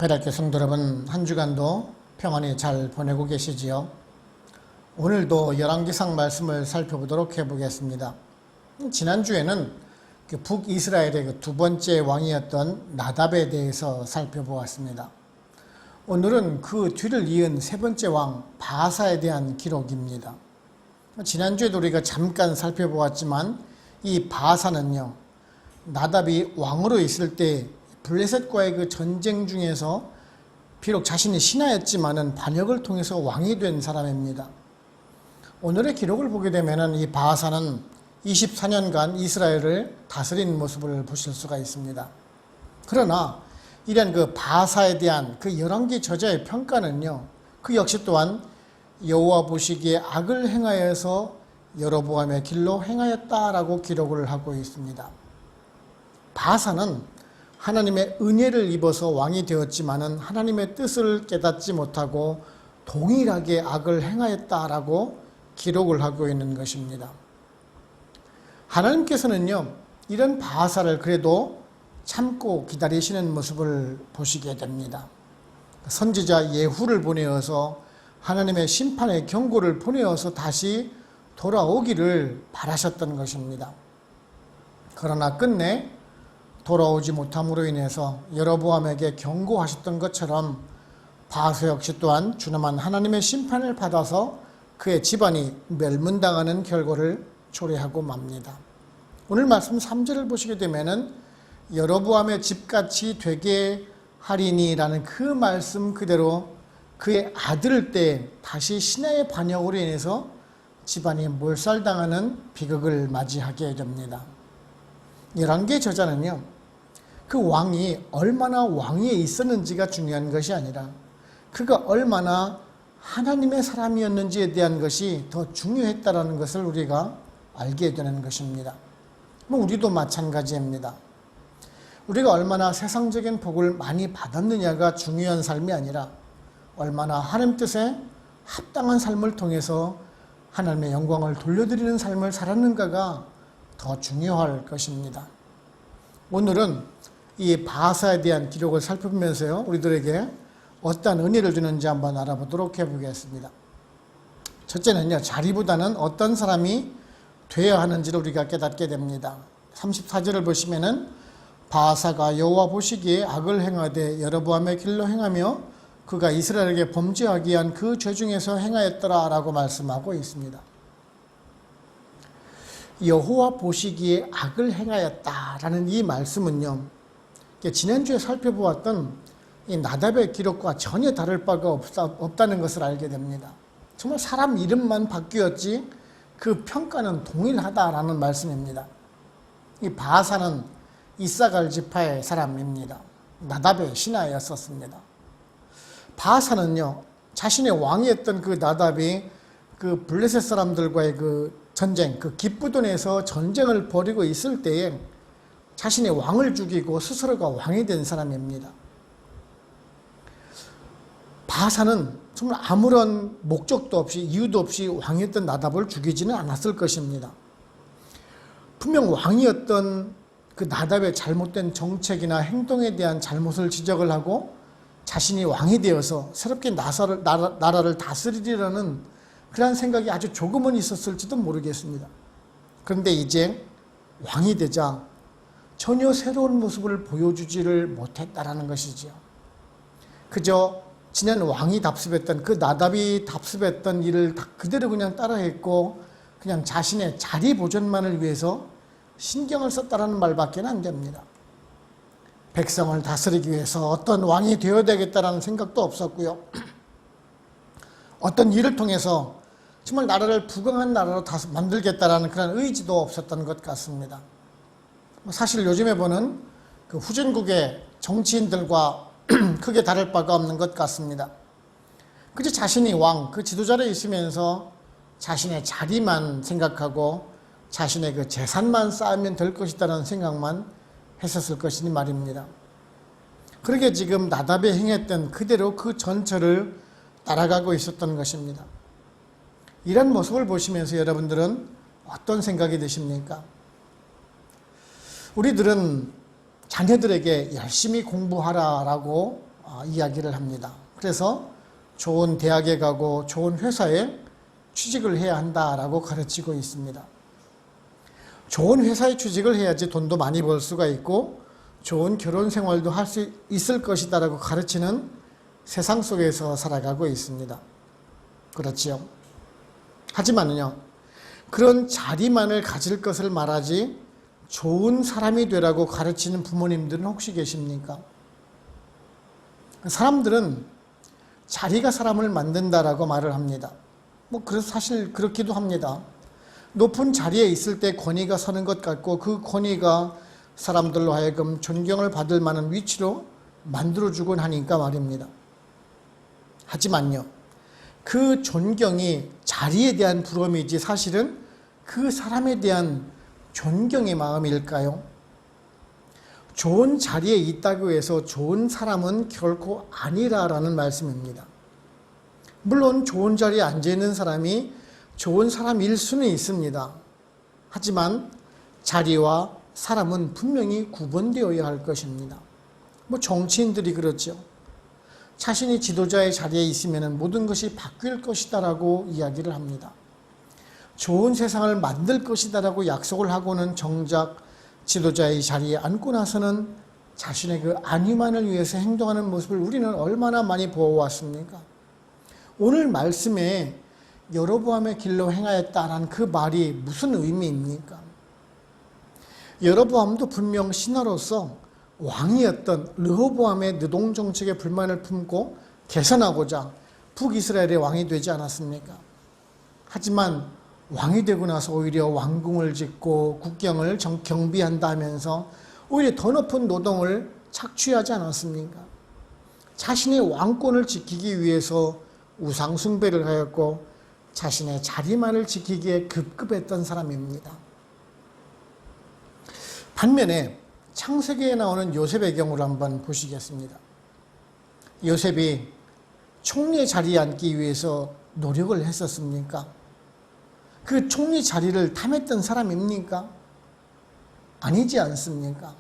배달교 성도 여러분, 한 주간도 평안히 잘 보내고 계시지요? 오늘도 열왕기상 말씀을 살펴보도록 해보겠습니다. 지난주에는 북이스라엘의 두 번째 왕이었던 나답에 대해서 살펴보았습니다. 오늘은 그 뒤를 이은 세 번째 왕 바하사에 대한 기록입니다. 지난주에도 우리가 잠깐 살펴보았지만 이 바하사는요, 나답이 왕으로 있을 때 블레셋과의 그 전쟁 중에서 비록 자신이 신하였지만은 반역을 통해서 왕이 된 사람입니다. 오늘의 기록을 보게 되면은 이 바하사는 24년간 이스라엘을 다스린 모습을 보실 수가 있습니다. 그러나 이런 그 바하사에 대한 그 열왕기 저자의 평가는요, 그 역시 또한 여호와 보시기에 악을 행하여서 여로보암의 길로 행하였다라고 기록을 하고 있습니다. 바하사는 하나님의 은혜를 입어서 왕이 되었지만은 하나님의 뜻을 깨닫지 못하고 동일하게 악을 행하였다라고 기록을 하고 있는 것입니다. 하나님께서는요, 이런 바하사를 그래도 참고 기다리시는 모습을 보시게 됩니다. 선지자 예후를 보내어서 하나님의 심판의 경고를 보내어서 다시 돌아오기를 바라셨던 것입니다. 그러나 끝내 돌아오지 못함으로 인해서 여로보암에게 경고하셨던 것처럼 바하사 역시 또한 준엄한 하나님의 심판을 받아서 그의 집안이 멸문당하는 결과를 초래하고 맙니다. 오늘 말씀 3절을 보시게 되면은 여로보암의 집같이 되게 하리니라는 그 말씀 그대로 그의 아들 때 다시 신하의 반역으로 인해서 집안이 몰살당하는 비극을 맞이하게 됩니다. 열왕기의 저자는요, 그 왕이 얼마나 왕위에 있었는지가 중요한 것이 아니라 그가 얼마나 하나님의 사람이었는지에 대한 것이 더 중요했다라는 것을 우리가 알게 되는 것입니다. 우리도 마찬가지입니다. 우리가 얼마나 세상적인 복을 많이 받았느냐가 중요한 삶이 아니라 얼마나 하나님 뜻에 합당한 삶을 통해서 하나님의 영광을 돌려드리는 삶을 살았는가가 더 중요할 것입니다. 오늘은 이 바하사에 대한 기록을 살펴보면서요, 우리들에게 어떤 의미를 주는지 한번 알아보도록 해보겠습니다. 첫째는요, 자리보다는 어떤 사람이 되어야 하는지를 우리가 깨닫게 됩니다. 34절을 보시면은 바하사가 여호와 보시기에 악을 행하되 여로보암의 길로 행하며 그가 이스라엘에게 범죄하기 위한 그 죄 중에서 행하였더라 라고 말씀하고 있습니다. 여호와 보시기에 악을 행하였다라는 이 말씀은요, 지난주에 살펴보았던 이 나답의 기록과 전혀 다를 바가 없다는 것을 알게 됩니다. 정말 사람 이름만 바뀌었지 그 평가는 동일하다라는 말씀입니다. 이 바하사는 이사갈 지파의 사람입니다. 나답의 신하였었습니다. 바하사는요, 자신의 왕이었던 그 나답이 그 블레셋 사람들과의 그 전쟁, 그 기브돈에서 전쟁을 벌이고 있을 때에 자신의 왕을 죽이고 스스로가 왕이 된 사람입니다. 바하사는 정말 아무런 목적도 없이 이유도 없이 왕이었던 나답을 죽이지는 않았을 것입니다. 분명 왕이었던 그 나답의 잘못된 정책이나 행동에 대한 잘못을 지적을 하고 자신이 왕이 되어서 새롭게 나라를 다스리려는 그런 생각이 아주 조금은 있었을지도 모르겠습니다. 그런데 이제 왕이 되자 전혀 새로운 모습을 보여주지를 못했다라는 것이지요. 그저 지난 왕이 답습했던 그 나답이 답습했던 일을 그대로 그냥 따라했고 그냥 자신의 자리 보존만을 위해서 신경을 썼다라는 말밖에 안 됩니다. 백성을 다스리기 위해서 어떤 왕이 되어야 되겠다라는 생각도 없었고요. 어떤 일을 통해서 정말 나라를 부강한 나라로 만들겠다라는 그런 의지도 없었던 것 같습니다. 사실 요즘에 보는 그 후진국의 정치인들과 크게 다를 바가 없는 것 같습니다. 그저 자신이 왕, 그 지도자로 있으면서 자신의 자리만 생각하고 자신의 그 재산만 쌓으면 될 것이다라는 생각만 했었을 것이니 말입니다. 그러게 지금 나답이 행했던 그대로 그 전철을 따라가고 있었던 것입니다. 이런 모습을 보시면서 여러분들은 어떤 생각이 드십니까? 우리들은 자녀들에게 열심히 공부하라라고 이야기를 합니다. 그래서 좋은 대학에 가고 좋은 회사에 취직을 해야 한다라고 가르치고 있습니다. 좋은 회사에 취직을 해야지 돈도 많이 벌 수가 있고 좋은 결혼 생활도 할 수 있을 것이다라고 가르치는 세상 속에서 살아가고 있습니다. 그렇지요. 하지만요, 그런 자리만을 가질 것을 말하지 좋은 사람이 되라고 가르치는 부모님들은 혹시 계십니까? 사람들은 자리가 사람을 만든다라고 말을 합니다. 그래서 사실 그렇기도 합니다. 높은 자리에 있을 때 권위가 서는 것 같고 그 권위가 사람들로 하여금 존경을 받을 만한 위치로 만들어주곤 하니까 말입니다. 하지만요, 그 존경이 자리에 대한 부러움이지 사실은 그 사람에 대한 존경의 마음일까요? 좋은 자리에 있다고 해서 좋은 사람은 결코 아니라라는 말씀입니다. 물론 좋은 자리에 앉아있는 사람이 좋은 사람일 수는 있습니다. 하지만 자리와 사람은 분명히 구분되어야 할 것입니다. 정치인들이 그렇죠. 자신이 지도자의 자리에 있으면 모든 것이 바뀔 것이다라고 이야기를 합니다. 좋은 세상을 만들 것이다라고 약속을 하고는 정작 지도자의 자리에 앉고 나서는 자신의 그 안위만을 위해서 행동하는 모습을 우리는 얼마나 많이 보아왔습니까? 오늘 말씀에 여로보암의 길로 행하였다라는 그 말이 무슨 의미입니까? 여로보암도 분명 신하로서 왕이었던 르호보암의 느동 정책에 불만을 품고 개선하고자 북이스라엘의 왕이 되지 않았습니까? 하지만 왕이 되고 나서 오히려 왕궁을 짓고 국경을 경비한다 하면서 오히려 더 높은 노동을 착취하지 않았습니까? 자신의 왕권을 지키기 위해서 우상 숭배를 하였고 자신의 자리만을 지키기에 급급했던 사람입니다. 반면에 창세기에 나오는 요셉의 경우를 한번 보시겠습니다. 요셉이 총리의 자리에 앉기 위해서 노력을 했었습니까? 그 총리 자리를 탐했던 사람입니까? 아니지 않습니까?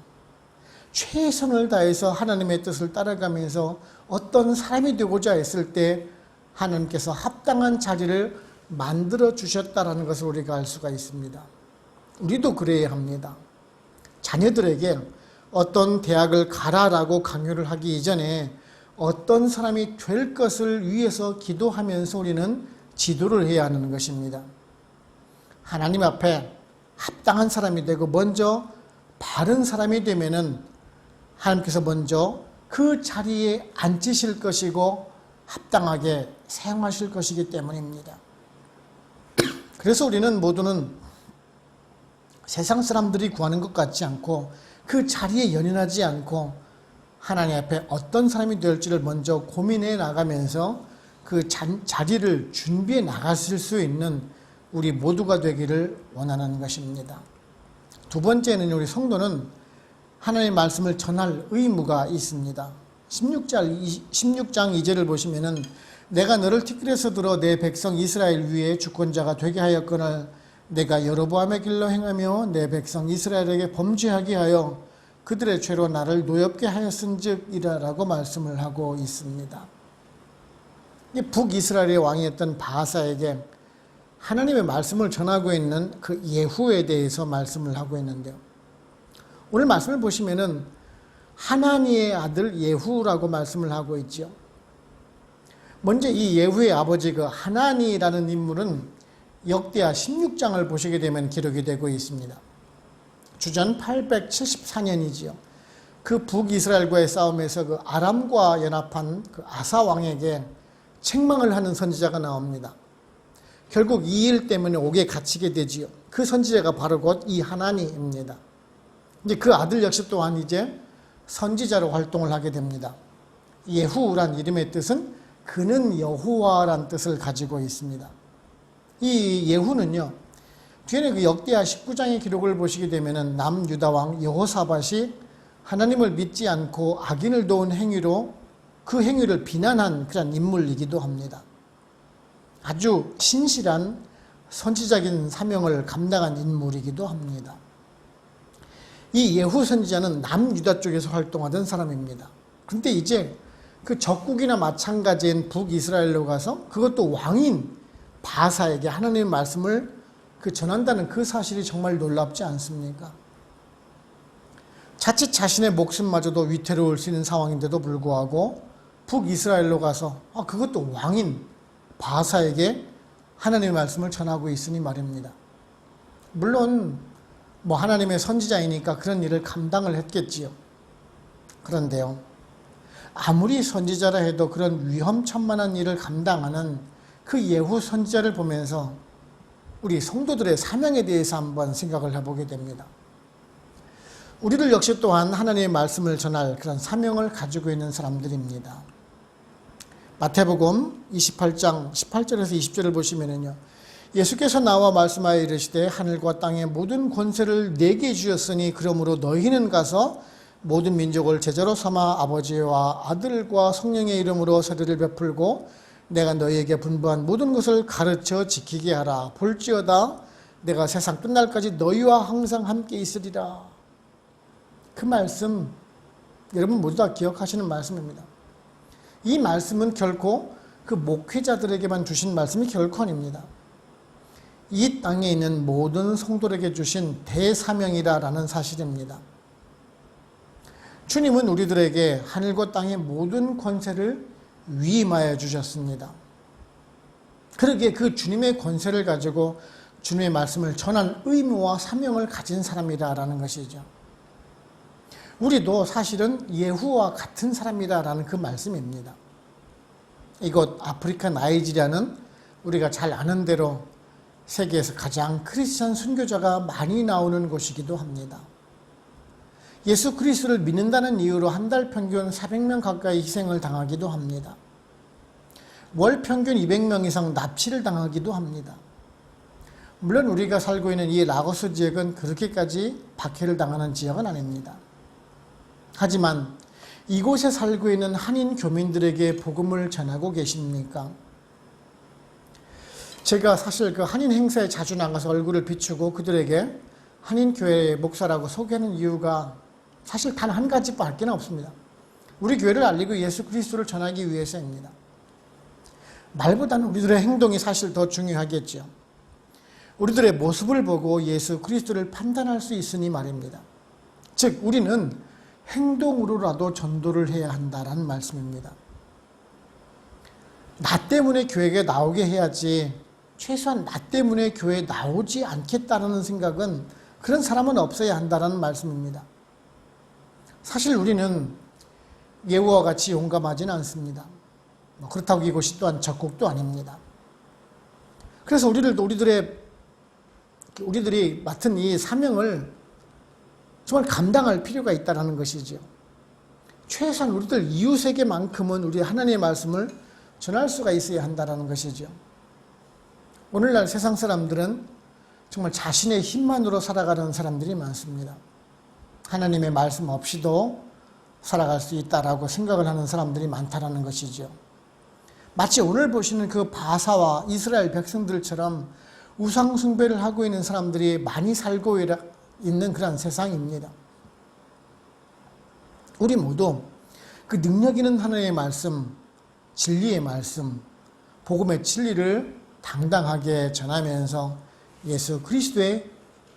최선을 다해서 하나님의 뜻을 따라가면서 어떤 사람이 되고자 했을 때 하나님께서 합당한 자리를 만들어 주셨다라는 것을 우리가 알 수가 있습니다. 우리도 그래야 합니다. 자녀들에게 어떤 대학을 가라라고 강요를 하기 이전에 어떤 사람이 될 것을 위해서 기도하면서 우리는 지도를 해야 하는 것입니다. 하나님 앞에 합당한 사람이 되고 먼저 바른 사람이 되면은 하나님께서 먼저 그 자리에 앉히실 것이고 합당하게 사용하실 것이기 때문입니다. 그래서 우리는 모두는 세상 사람들이 구하는 것 같지 않고 그 자리에 연연하지 않고 하나님 앞에 어떤 사람이 될지를 먼저 고민해 나가면서 그 자리를 준비해 나갔을 수 있는 우리 모두가 되기를 원하는 것입니다. 두 번째는 우리 성도는 하나님의 말씀을 전할 의무가 있습니다. 16장 2절을 보시면은 내가 너를 티끌에서 들어 내 백성 이스라엘 위에 주권자가 되게 하였거늘 내가 여로보암의 길로 행하며 내 백성 이스라엘에게 범죄하게 하여 그들의 죄로 나를 노엽게 하였은즉이라라고 말씀을 하고 있습니다. 북이스라엘의 왕이었던 바하사에게 하나님의 말씀을 전하고 있는 그 예후에 대해서 말씀을 하고 있는데요. 오늘 말씀을 보시면은 하나니의 아들 예후라고 말씀을 하고 있죠. 먼저 이 예후의 아버지 그 하나니라는 인물은 역대하 16장을 보시게 되면 기록이 되고 있습니다. 주전 874년이지요. 그 북이스라엘과의 싸움에서 그 아람과 연합한 그 아사 왕에게 책망을 하는 선지자가 나옵니다. 결국 이 일 때문에 옥에 갇히게 되지요. 그 선지자가 바로 곧 이 하나니입니다. 이제 그 아들 역시 또한 이제 선지자로 활동을 하게 됩니다. 예후란 이름의 뜻은 그는 여호와란 뜻을 가지고 있습니다. 이 예후는요, 뒤에는 그 역대하 19장의 기록을 보시게 되면은 남유다 왕 여호사밧이 하나님을 믿지 않고 악인을 도운 행위로 그 행위를 비난한 그런 인물이기도 합니다. 아주 신실한 선지자적인 사명을 감당한 인물이기도 합니다. 이 예후 선지자는 남유다 쪽에서 활동하던 사람입니다. 그런데 이제 그 적국이나 마찬가지인 북이스라엘로 가서 그것도 왕인 바사에게 하나님의 말씀을 전한다는 그 사실이 정말 놀랍지 않습니까? 자칫 자신의 목숨마저도 위태로울 수 있는 상황인데도 불구하고 북이스라엘로 가서 그것도 왕인 바사에게 하나님의 말씀을 전하고 있으니 말입니다. 물론 하나님의 선지자이니까 그런 일을 감당을 했겠지요. 그런데요, 아무리 선지자라 해도 그런 위험천만한 일을 감당하는 그 예후 선지자를 보면서 우리 성도들의 사명에 대해서 한번 생각을 해보게 됩니다. 우리들 역시 또한 하나님의 말씀을 전할 그런 사명을 가지고 있는 사람들입니다. 마태복음 28장 18절에서 20절을 보시면요, 예수께서 나와 말씀하여 이르시되 하늘과 땅의 모든 권세를 내게 주셨으니 그러므로 너희는 가서 모든 민족을 제자로 삼아 아버지와 아들과 성령의 이름으로 세례를 베풀고 내가 너희에게 분부한 모든 것을 가르쳐 지키게 하라. 볼지어다 내가 세상 끝날까지 너희와 항상 함께 있으리라. 그 말씀 여러분 모두 다 기억하시는 말씀입니다. 이 말씀은 결코 그 목회자들에게만 주신 말씀이 결코 아닙니다. 이 땅에 있는 모든 성도들에게 주신 대사명이라는 사실입니다. 주님은 우리들에게 하늘과 땅의 모든 권세를 위임하여 주셨습니다. 그러기에 그 주님의 권세를 가지고 주님의 말씀을 전할 의무와 사명을 가진 사람이라는 것이죠. 우리도 사실은 예후와 같은 사람이라는 그 말씀입니다. 이곳 아프리카 나이지리아는 우리가 잘 아는 대로 세계에서 가장 크리스찬 선교자가 많이 나오는 곳이기도 합니다. 예수 그리스도를 믿는다는 이유로 한 달 평균 400명 가까이 희생을 당하기도 합니다. 월 평균 200명 이상 납치를 당하기도 합니다. 물론 우리가 살고 있는 이 라고스 지역은 그렇게까지 박해를 당하는 지역은 아닙니다. 하지만 이곳에 살고 있는 한인 교민들에게 복음을 전하고 계십니까? 제가 사실 그 한인 행사에 자주 나가서 얼굴을 비추고 그들에게 한인교회의 목사라고 소개하는 이유가 사실 단 한 가지밖에 없습니다. 우리 교회를 알리고 예수 그리스도를 전하기 위해서입니다. 말보다는 우리들의 행동이 사실 더 중요하겠죠. 우리들의 모습을 보고 예수 그리스도를 판단할 수 있으니 말입니다. 즉 우리는 행동으로라도 전도를 해야 한다는 말씀입니다. 나 때문에 교회에 나오게 해야지 최소한 나 때문에 교회에 나오지 않겠다는 생각은 그런 사람은 없어야 한다는 말씀입니다. 사실 우리는 예후와 같이 용감하지는 않습니다. 그렇다고 이곳이 또한 적국도 아닙니다. 그래서 우리들이 맡은 이 사명을 정말 감당할 필요가 있다는 것이죠. 최소한 우리들 이웃에게만큼은 우리 하나님의 말씀을 전할 수가 있어야 한다는 것이죠. 오늘날 세상 사람들은 정말 자신의 힘만으로 살아가는 사람들이 많습니다. 하나님의 말씀 없이도 살아갈 수 있다라고 생각을 하는 사람들이 많다라는 것이죠. 마치 오늘 보시는 그 바사와 이스라엘 백성들처럼 우상 숭배를 하고 있는 사람들이 많이 살고 있는 그런 세상입니다. 우리 모두 그 능력 있는 하나님의 말씀, 진리의 말씀, 복음의 진리를 당당하게 전하면서 예수 그리스도의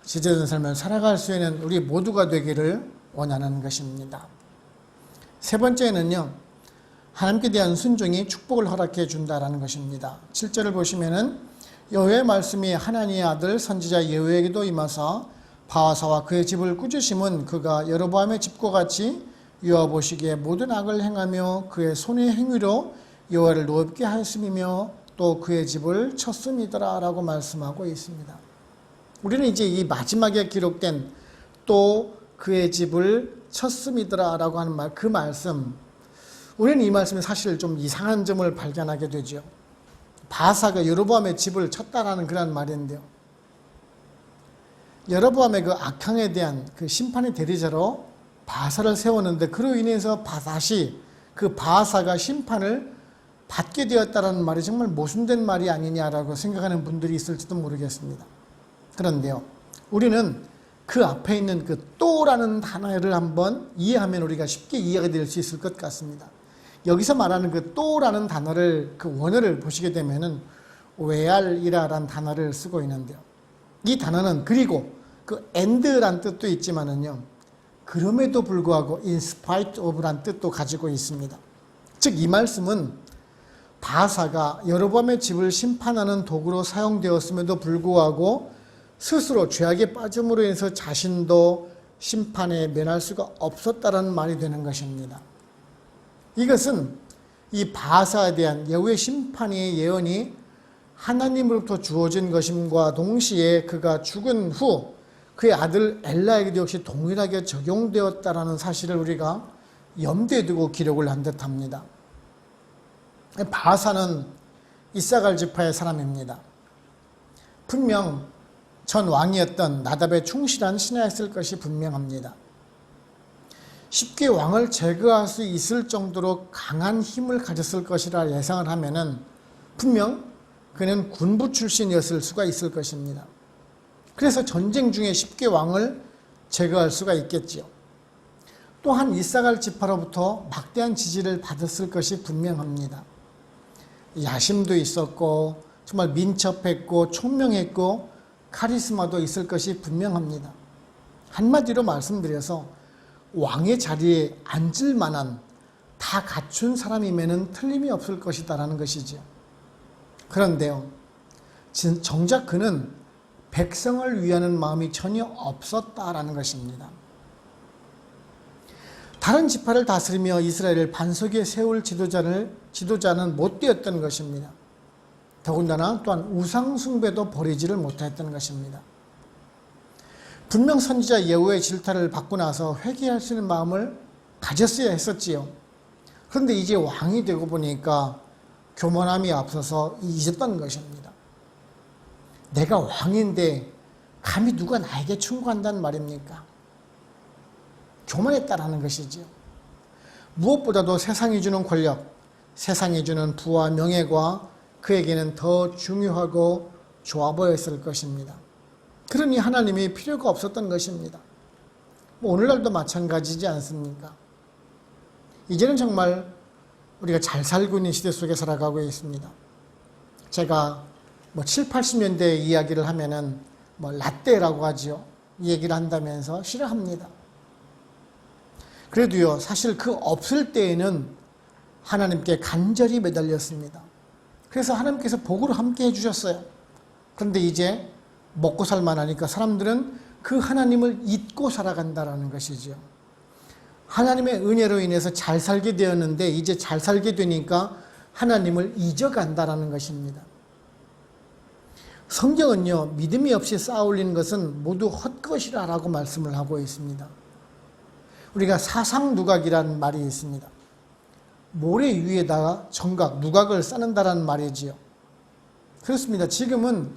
제자된 삶을 살아갈 수 있는 우리 모두가 되기를 원하는 것입니다. 세 번째는요, 하나님께 대한 순종이 축복을 허락해 준다라는 것입니다. 7절을 보시면은 여호와의 말씀이 하나님의 아들 선지자 예후에게도 임하사 바하사와 그의 집을 꾸짖으심은 그가 여로보암의 집과 같이 여호와 보시기에 모든 악을 행하며 그의 손의 행위로 여호와를 노엽게 하였음이며 또 그의 집을 쳤음이더라 라고 말씀하고 있습니다. 우리는 이제 이 마지막에 기록된 또 그의 집을 쳤음이더라 라고 하는 그 말씀, 우리는 이 말씀에 사실 좀 이상한 점을 발견하게 되죠. 바하사가 여로보암의 집을 쳤다라는 그런 말인데요. 여로보암의 그 악행에 대한 그 심판의 대리자로 바하사를 세웠는데 그로 인해서 다시 그 바하사가 심판을 받게 되었다는 말이 정말 모순된 말이 아니냐라고 생각하는 분들이 있을지도 모르겠습니다. 그런데요, 우리는 그 앞에 있는 그 또라는 단어를 한번 이해하면 우리가 쉽게 이해가 될 수 있을 것 같습니다. 여기서 말하는 그 또라는 단어를 그 원어를 보시게 되면은 웨알이라는 단어를 쓰고 있는데요. 이 단어는 그리고 그 and란 뜻도 있지만은요. 그럼에도 불구하고 in spite of란 뜻도 가지고 있습니다. 즉 이 말씀은 바사가 여로보암의 집을 심판하는 도구로 사용되었음에도 불구하고 스스로 죄악에 빠짐으로 인해서 자신도 심판에 면할 수가 없었다는 말이 되는 것입니다. 이것은 이 바사에 대한 여호와의 심판의 예언이 하나님으로부터 주어진 것임과 동시에 그가 죽은 후 그의 아들 엘라에게도 역시 동일하게 적용되었다라는 사실을 우리가 염두에 두고 기록을 한 듯합니다. 바사는 이사갈 지파의 사람입니다. 분명 전 왕이었던 나답에 충실한 신하였을 것이 분명합니다. 쉽게 왕을 제거할 수 있을 정도로 강한 힘을 가졌을 것이라 예상을 하면은 분명 그는 군부 출신이었을 수가 있을 것입니다. 그래서 전쟁 중에 쉽게 왕을 제거할 수가 있겠지요. 또한 이사갈 지파로부터 막대한 지지를 받았을 것이 분명합니다. 야심도 있었고 정말 민첩했고 총명했고 카리스마도 있을 것이 분명합니다. 한마디로 말씀드려서 왕의 자리에 앉을 만한 다 갖춘 사람이면은 틀림이 없을 것이다라는 것이죠. 그런데요, 정작 그는 백성을 위하는 마음이 전혀 없었다라는 것입니다. 다른 지파를 다스리며 이스라엘을 반석에 세울 지도자는 못 되었던 것입니다. 더군다나 또한 우상 숭배도 버리지를 못했던 것입니다. 분명 선지자 예후의 질타를 받고 나서 회개할 수 있는 마음을 가졌어야 했었지요. 그런데 이제 왕이 되고 보니까 교만함이 앞서서 잊었던 것입니다. 내가 왕인데 감히 누가 나에게 충고한단 말입니까? 교만했다라는 것이지요. 무엇보다도 세상이 주는 권력, 세상이 주는 부와 명예가 그에게는 더 중요하고 좋아 보였을 것입니다. 그러니 하나님이 필요가 없었던 것입니다. 오늘날도 마찬가지지 않습니까? 이제는 정말 우리가 잘 살고 있는 시대 속에 살아가고 있습니다. 제가 7, 80년대 이야기를 하면은 라떼라고 하지요. 이 얘기를 한다면서 싫어합니다. 그래도요, 사실 그 없을 때에는 하나님께 간절히 매달렸습니다. 그래서 하나님께서 복으로 함께 해주셨어요. 그런데 이제 먹고 살만하니까 사람들은 그 하나님을 잊고 살아간다라는 것이죠. 하나님의 은혜로 인해서 잘 살게 되었는데 이제 잘 살게 되니까 하나님을 잊어간다라는 것입니다. 성경은요, 믿음이 없이 쌓아 올리는 것은 모두 헛것이라고 말씀을 하고 있습니다. 우리가 사상누각이라는 말이 있습니다. 모래 위에다가 정각, 누각을 쌓는다라는 말이지요. 그렇습니다. 지금은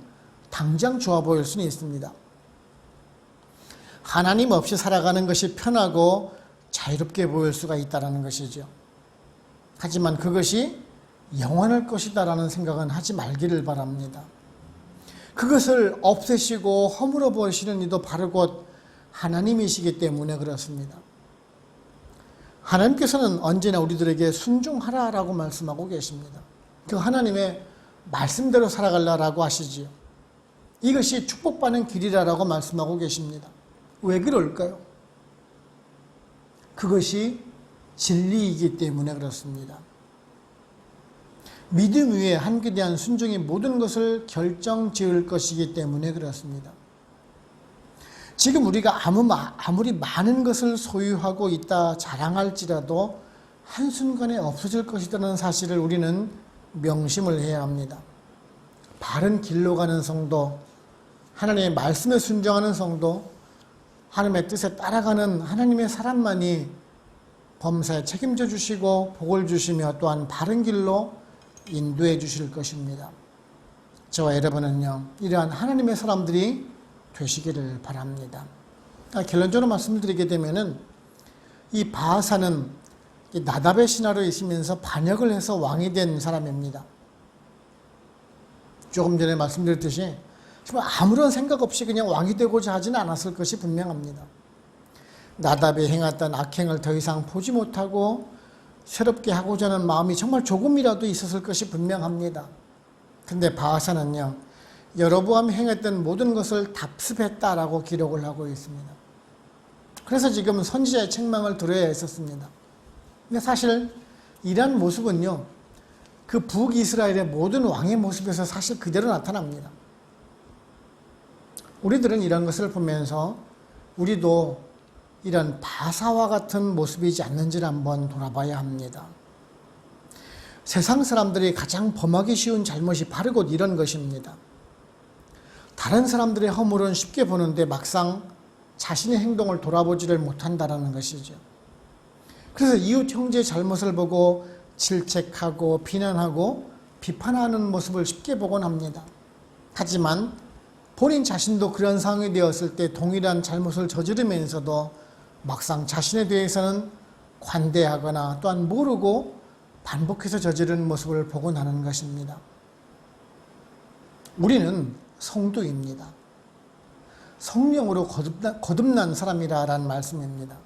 당장 좋아 보일 수는 있습니다. 하나님 없이 살아가는 것이 편하고 자유롭게 보일 수가 있다는 것이죠. 하지만 그것이 영원할 것이다라는 생각은 하지 말기를 바랍니다. 그것을 없애시고 허물어 버리시는 이도 바로 곧 하나님이시기 때문에 그렇습니다. 하나님께서는 언제나 우리들에게 순종하라라고 말씀하고 계십니다. 그 하나님의 말씀대로 살아가라라고 하시지요. 이것이 축복받는 길이라고 말씀하고 계십니다. 왜 그럴까요? 그것이 진리이기 때문에 그렇습니다. 믿음 위에 한기대한 순종이 모든 것을 결정지을 것이기 때문에 그렇습니다. 지금 우리가 아무리 많은 것을 소유하고 있다 자랑할지라도 한순간에 없어질 것이라는 사실을 우리는 명심을 해야 합니다. 바른 길로 가는 성도, 하나님의 말씀에 순종하는 성도, 하나님의 뜻에 따라가는 하나님의 사람만이 범사에 책임져 주시고 복을 주시며 또한 바른 길로 인도해 주실 것입니다. 저와 여러분은요, 이러한 하나님의 사람들이 되시기를 바랍니다. 결론적으로 말씀을 드리게 되면은 이 바하사는 나답의 신하로 있으면서 반역을 해서 왕이 된 사람입니다. 조금 전에 말씀드렸듯이 정말 아무런 생각 없이 그냥 왕이 되고자 하지는 않았을 것이 분명합니다. 나답이 행했던 악행을 더 이상 보지 못하고 새롭게 하고자 하는 마음이 정말 조금이라도 있었을 것이 분명합니다. 근데 바하사는요, 여로보암이 행했던 모든 것을 답습했다라고 기록을 하고 있습니다. 그래서 지금 선지자의 책망을 들어야 했었습니다. 근데 사실 이러한 모습은요, 그 북이스라엘의 모든 왕의 모습에서 사실 그대로 나타납니다. 우리들은 이런 것을 보면서 우리도 이런 바사와 같은 모습이지 않는지를 한번 돌아봐야 합니다. 세상 사람들이 가장 범하기 쉬운 잘못이 바로 곧 이런 것입니다. 다른 사람들의 허물은 쉽게 보는데 막상 자신의 행동을 돌아보지를 못한다는 것이죠. 그래서 이웃 형제의 잘못을 보고 질책하고 비난하고 비판하는 모습을 쉽게 보곤 합니다. 하지만 본인 자신도 그런 상황이 되었을 때 동일한 잘못을 저지르면서도 막상 자신에 대해서는 관대하거나 또한 모르고 반복해서 저지르는 모습을 보곤 하는 것입니다. 우리는 성도입니다. 성령으로 거듭난 사람이라는 말씀입니다.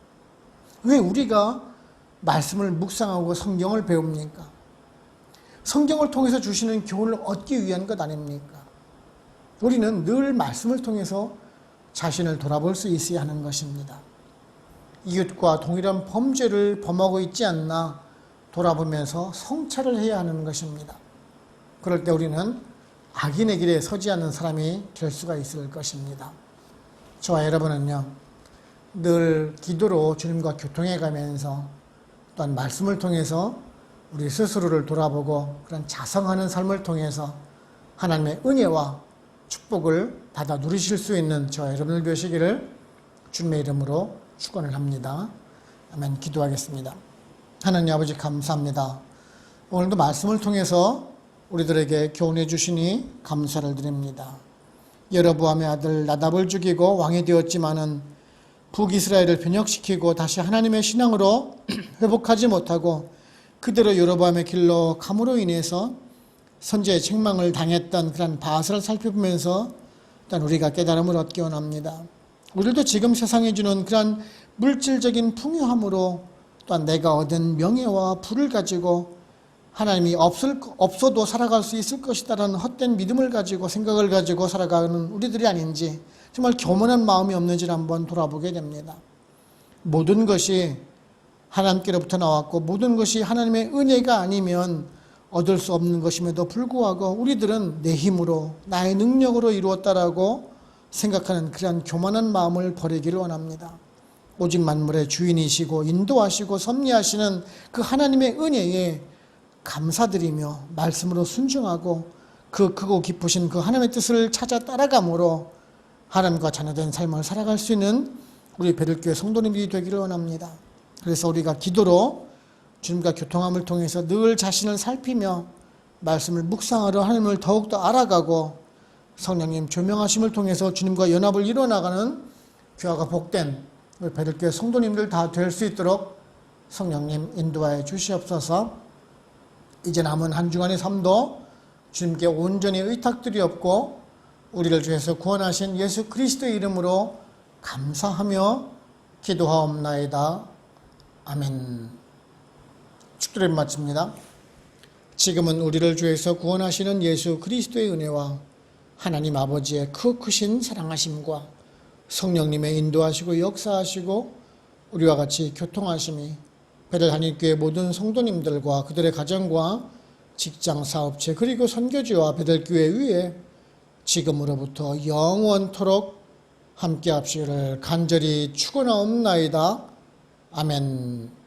왜 우리가 말씀을 묵상하고 성경을 배웁니까? 성경을 통해서 주시는 교훈을 얻기 위한 것 아닙니까? 우리는 늘 말씀을 통해서 자신을 돌아볼 수 있어야 하는 것입니다. 이웃과 동일한 범죄를 범하고 있지 않나 돌아보면서 성찰을 해야 하는 것입니다. 그럴 때 우리는 악인의 길에 서지 않는 사람이 될 수가 있을 것입니다. 저와 여러분은요, 늘 기도로 주님과 교통해 가면서 또한 말씀을 통해서 우리 스스로를 돌아보고 그런 자성하는 삶을 통해서 하나님의 은혜와 축복을 받아 누리실 수 있는 저와 여러분을 되시기를 주님의 이름으로 축원을 합니다. 아멘. 기도하겠습니다. 하나님 아버지 감사합니다. 오늘도 말씀을 통해서 우리들에게 교훈해 주시니 감사를 드립니다. 여로보암의 아들 나답을 죽이고 왕이 되었지만은 북이스라엘을 변혁시키고 다시 하나님의 신앙으로 회복하지 못하고 그대로 여로보암의 길로 감으로 인해서 선지자의 책망을 당했던 그런 바하사를 살펴보면서 일단 우리가 깨달음을 얻기 원합니다. 우리도 지금 세상에 주는 그런 물질적인 풍요함으로 또한 내가 얻은 명예와 부를 가지고 하나님이 없어도 살아갈 수 있을 것이다라는 헛된 믿음을 가지고 생각을 가지고 살아가는 우리들이 아닌지 정말 교만한 마음이 없는지를 한번 돌아보게 됩니다. 모든 것이 하나님께로부터 나왔고 모든 것이 하나님의 은혜가 아니면 얻을 수 없는 것임에도 불구하고 우리들은 내 힘으로 나의 능력으로 이루었다라고 생각하는 그러한 교만한 마음을 버리기를 원합니다. 오직 만물의 주인이시고 인도하시고 섭리하시는 그 하나님의 은혜에 감사드리며 말씀으로 순종하고 그 크고 깊으신 그 하나님의 뜻을 찾아 따라감으로 하나님과 자녀된 삶을 살아갈 수 있는 우리 베들교회 성도님들이 되기를 원합니다. 그래서 우리가 기도로 주님과 교통함을 통해서 늘 자신을 살피며 말씀을 묵상하러 하나님을 더욱더 알아가고 성령님 조명하심을 통해서 주님과 연합을 이뤄나가는 귀하가 복된 우리 베들교회 성도님들 다 될 수 있도록 성령님 인도하여 주시옵소서. 이제 남은 한 주간의 삶도 주님께 온전히 의탁드리옵고 우리를 주에서 구원하신 예수 그리스도의 이름으로 감사하며 기도하옵나이다. 아멘. 축도를 마칩니다. 지금은 우리를 주에서 구원하시는 예수 그리스도의 은혜와 하나님 아버지의 크신 사랑하심과 성령님의 인도하시고 역사하시고 우리와 같이 교통하심이 베들한인교회 모든 성도님들과 그들의 가정과 직장, 사업체 그리고 선교지와 베들교회 위에 지금으로부터 영원토록 함께 합시기를 간절히 축원하옵나이다. 아멘.